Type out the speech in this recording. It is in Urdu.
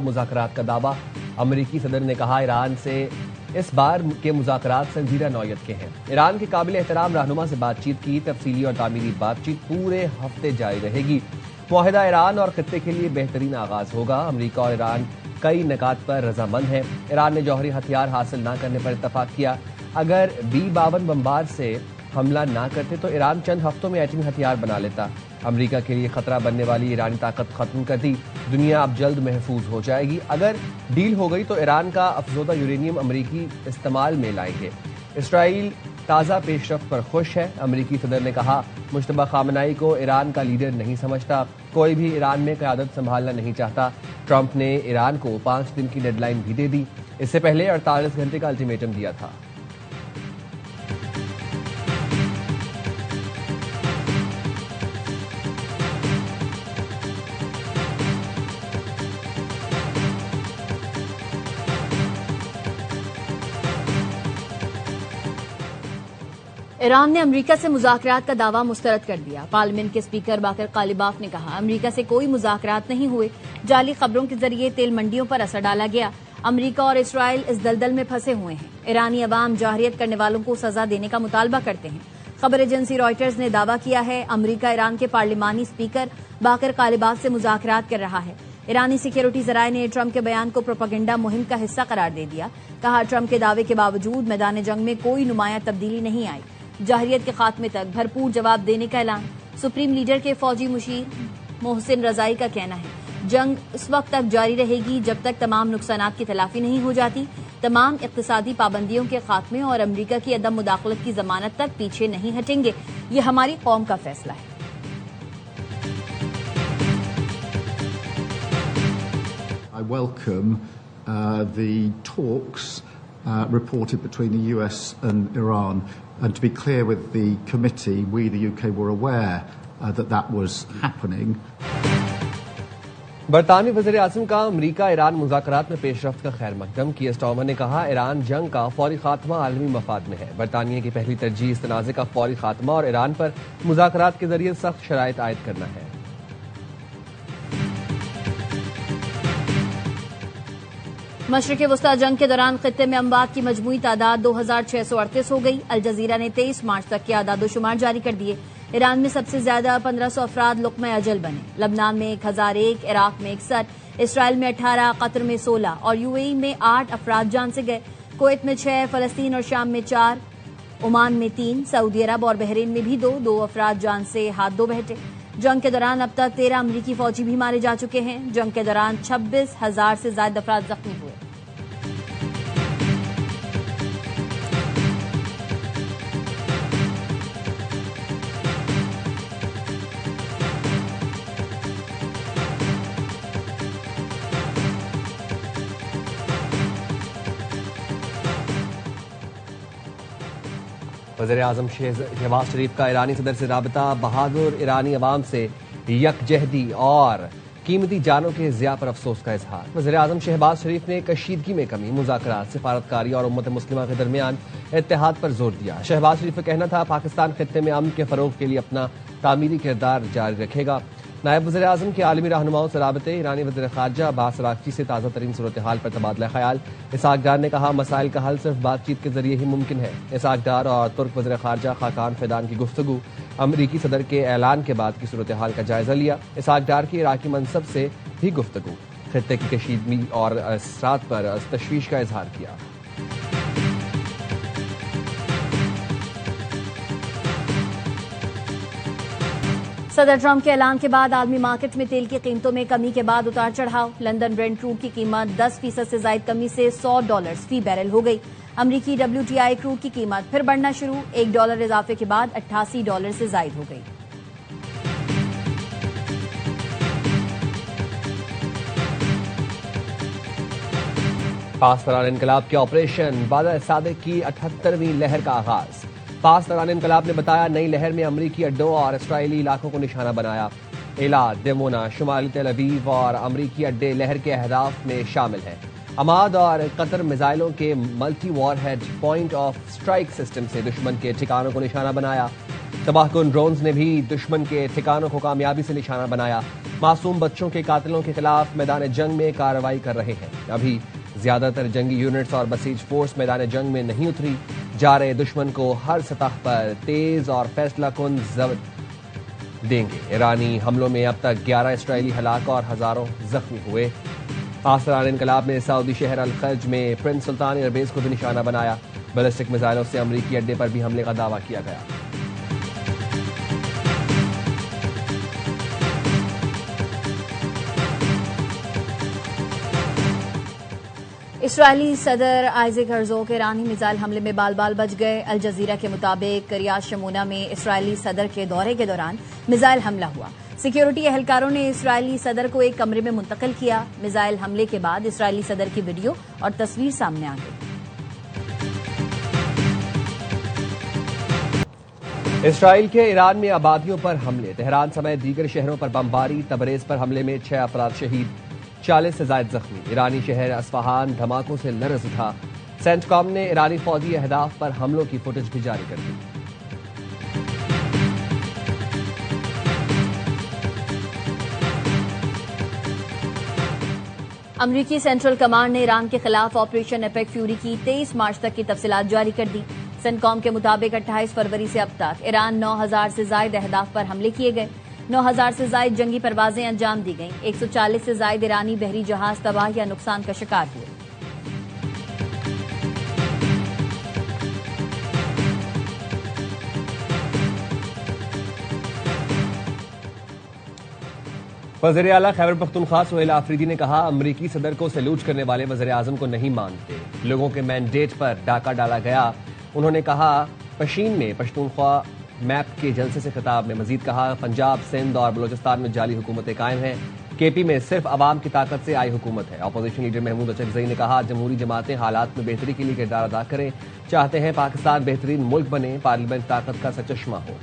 مذاکرات کا دعویٰ۔ امریکی صدر نے کہا ایران سے اس بار کے مذاکرات سنجیدہ نوعیت کے ہیں۔ ایران کے قابل احترام رہنما سے بات چیت کی، تفصیلی اور تعمیری بات چیت پورے ہفتے جاری رہے گی۔ معاہدہ ایران اور خطے کے لیے بہترین آغاز ہوگا۔ امریکہ اور ایران کئی نکات پر رضامند ہیں۔ ایران نے جوہری ہتھیار حاصل نہ کرنے پر اتفاق کیا۔ اگر B-52 بمبار سے حملہ نہ کرتے تو ایران چند ہفتوں میں ایٹمی ہتھیار بنا لیتا۔ امریکہ کے لیے خطرہ بننے والی ایرانی طاقت ختم کر دی۔ دنیا اب جلد محفوظ ہو جائے گی۔ اگر ڈیل ہو گئی تو ایران کا افزودہ یورینیم امریکی استعمال میں لائیں گے۔ اسرائیل تازہ پیش رفت پر خوش ہے۔ امریکی صدر نے کہا مشتبہ خامنائی کو ایران کا لیڈر نہیں سمجھتا، کوئی بھی ایران میں قیادت سنبھالنا نہیں چاہتا۔ ٹرمپ نے ایران کو 5 دن کی ڈیڈ لائن بھی دے دی۔ اس سے پہلے 48 گھنٹے کا الٹیمیٹم دیا تھا۔ ایران نے امریکہ سے مذاکرات کا دعویٰ مسترد کر دیا۔ پارلیمنٹ کے اسپیکر باقر قالباف نے کہا امریکہ سے کوئی مذاکرات نہیں ہوئے، جعلی خبروں کے ذریعے تیل منڈیوں پر اثر ڈالا گیا۔ امریکہ اور اسرائیل اس دلدل میں پھنسے ہوئے ہیں۔ ایرانی عوام جارحیت کرنے والوں کو سزا دینے کا مطالبہ کرتے ہیں۔ خبر ایجنسی رائٹرز نے دعویٰ کیا ہے امریکہ ایران کے پارلیمانی اسپیکر باقر قالباف سے مذاکرات کر رہا ہے۔ ایرانی سیکیورٹی ذرائع نے ٹرمپ کے بیان کو پروپیگنڈا مہم کا حصہ قرار دے دیا۔ کہا ٹرمپ کے دعوے کے باوجود میدان جنگ میں کوئی نمایاں تبدیلی نہیں آئی۔ جارحیت کے خاتمے تک بھرپور جواب دینے کا اعلان۔ سپریم لیڈر کے فوجی مشیر محسن رضائی کا کہنا ہے جنگ اس وقت تک جاری رہے گی جب تک تمام نقصانات کی تلافی نہیں ہو جاتی، تمام اقتصادی پابندیوں کے خاتمے اور امریکہ کی عدم مداخلت کی ضمانت تک پیچھے نہیں ہٹیں گے۔ یہ ہماری قوم کا فیصلہ ہے۔ I welcome the talks reported between the US and Iran. And to be clear with the committee, we, the UK, were aware that was happening. برطانوی وزیر اعظم کا امریکہ ایران مذاکرات میں پیش رفت کا خیر مقدم۔ کیئر سٹارمر نے کہا ایران جنگ کا فوری خاتمہ عالمی مفاد میں ہے۔ برطانیہ کی پہلی ترجیح اس تنازع کا فوری خاتمہ اور ایران پر مذاکرات کے ذریعے سخت شرائط عائد کرنا ہے۔ مشرق وسطی جنگ کے دوران خطے میں اموات کی مجموعی تعداد 2638 ہو گئی۔ الجزیرہ نے 23 مارچ تک کے اعداد و شمار جاری کر دیے۔ ایران میں سب سے زیادہ 1500 افراد لقمہ اجل بنے۔ لبنان میں 1001، عراق میں 61، اسرائیل میں 18، قطر میں 16 اور UAE میں 8 افراد جان سے گئے۔ کویت میں 6، فلسطین اور شام میں 4، عمان میں 3، سعودی عرب اور بحرین میں بھی 2 افراد جان سے ہاتھ دھو بیٹھے۔ جنگ کے دوران اب تک 13 امریکی فوجی بھی مارے جا چکے ہیں۔ جنگ کے دوران 26,000 سے زائد افراد زخمی ہوئے۔ وزیر اعظم شہباز شریف کا ایرانی صدر سے رابطہ، بہادر ایرانی عوام سے یکجہتی اور قیمتی جانوں کے ضیاع پر افسوس کا اظہار۔ وزیر اعظم شہباز شریف نے کشیدگی میں کمی، مذاکرات، سفارتکاری اور امت مسلمہ کے درمیان اتحاد پر زور دیا۔ شہباز شریف کا کہنا تھا پاکستان خطے میں امن کے فروغ کے لیے اپنا تعمیری کردار جاری رکھے گا۔ نائب وزیر اعظم کے عالمی رہنماؤں سے رابطے، ایرانی وزیر خارجہ عباس اراغچی سے تازہ ترین صورتحال پر تبادلہ خیال۔ اسحاق ڈار نے کہا مسائل کا حل صرف بات چیت کے ذریعے ہی ممکن ہے۔ اسحاق ڈار اور ترک وزیر خارجہ خاقان فیدان کی گفتگو، امریکی صدر کے اعلان کے بعد کی صورتحال کا جائزہ لیا۔ اسحاق ڈار کی عراقی منصب سے بھی گفتگو، خطے کی کشیدگی اور اثرات پر تشویش کا اظہار کیا۔ صدر ٹرمپ کے اعلان کے بعد عالمی مارکیٹ میں تیل کی قیمتوں میں کمی کے بعد اتار چڑھاؤ۔ لندن برنٹ کروڈ کی قیمت 10% سے زائد کمی سے $100 فی بیرل ہو گئی۔ امریکی WTI کروڈ کی قیمت پھر بڑھنا شروع، $1 اضافے کے بعد $88 سے زائد ہو گئی۔ پاس دوران انقلاب کے آپریشن بادل صادق کی 78ویں لہر کا آغاز۔ پاس دوران انقلاب نے بتایا نئی لہر میں امریکی اڈوں اور اسرائیلی علاقوں کو نشانہ بنایا۔ ایلات، دیمونا، شمالی تل ابیب اور امریکی اڈے لہر کے اہداف میں شامل ہیں۔ عماد اور قطر میزائلوں کے multi warhead point of strike system سے دشمن کے ٹھکانوں کو نشانہ بنایا۔ تباہ کن ڈرونز نے بھی دشمن کے ٹھکانوں کو کامیابی سے نشانہ بنایا. معصوم بچوں کے قاتلوں کے خلاف میدان جنگ میں کارروائی کر رہے ہیں. ابھی زیادہ تر جنگی یونٹس اور بسیج فورس میدان جنگ میں نہیں اتری. جا رہے دشمن کو ہر سطح پر تیز اور فیصلہ کن ضرب دیں گے. ایرانی حملوں میں اب تک 11 اسرائیلی ہلاک اور ہزاروں زخمی ہوئے. آثران انقلاب نے سعودی شہر الخرج میں پرنس سلطان ایئر بیس کو بھی نشانہ بنایا. بیلسٹک میزائلوں سے امریکی اڈے پر بھی حملے کا دعویٰ کیا گیا. اسرائیلی صدر آئزک ہرزوگ ایرانی میزائل حملے میں بال بال بچ گئے. الجزیرہ کے مطابق ریاض شمونہ میں اسرائیلی صدر کے دورے کے دوران میزائل حملہ ہوا. سیکیورٹی اہلکاروں نے اسرائیلی صدر کو ایک کمرے میں منتقل کیا. میزائل حملے کے بعد اسرائیلی صدر کی ویڈیو اور تصویر سامنے آ گئی. اسرائیل کے ایران میں آبادیوں پر حملے. تہران سمیت دیگر شہروں پر بمباری. تبریز پر حملے میں 6 افراد شہید، 40 سے زائد زخمی. ایرانی شہر اصفہان دھماکوں سے لرز اٹھا. سینٹ کام نے ایرانی فوجی اہداف پر حملوں کی فوٹیج بھی جاری کر دی. امریکی سینٹرل کمانڈ نے ایران کے خلاف آپریشن ایپیک فیوری کی 23 مارچ تک کی تفصیلات جاری کر دی. سینٹ کام کے مطابق 28 فروری سے اب تک ایران 9000 سے زائد اہداف پر حملے کیے گئے. 9000 سے زائد جنگی پروازیں انجام دی گئیں. 140 سے زائد ایرانی بحری جہاز تباہ یا نقصان کا شکار ہوئے. وزیر اعلیٰ خیبر پختونخوا سہیل آفریدی نے کہا، امریکی صدر کو سیلوٹ کرنے والے وزیر اعظم کو نہیں مانتے. لوگوں کے مینڈیٹ پر ڈاکہ ڈالا گیا. انہوں نے کہا پشین میں پختونخوا میپ کے جلسے سے خطاب میں مزید کہا، پنجاب، سندھ اور بلوچستان میں جعلی حکومتیں قائم ہیں. کے پی میں صرف عوام کی طاقت سے آئی حکومت ہے. اپوزیشن لیڈر محمود اچکزئی نے کہا، جمہوری جماعتیں حالات میں بہتری کے لیے کردار ادا کریں. چاہتے ہیں پاکستان بہترین ملک بنے، پارلیمنٹ طاقت کا سرچشمہ ہو.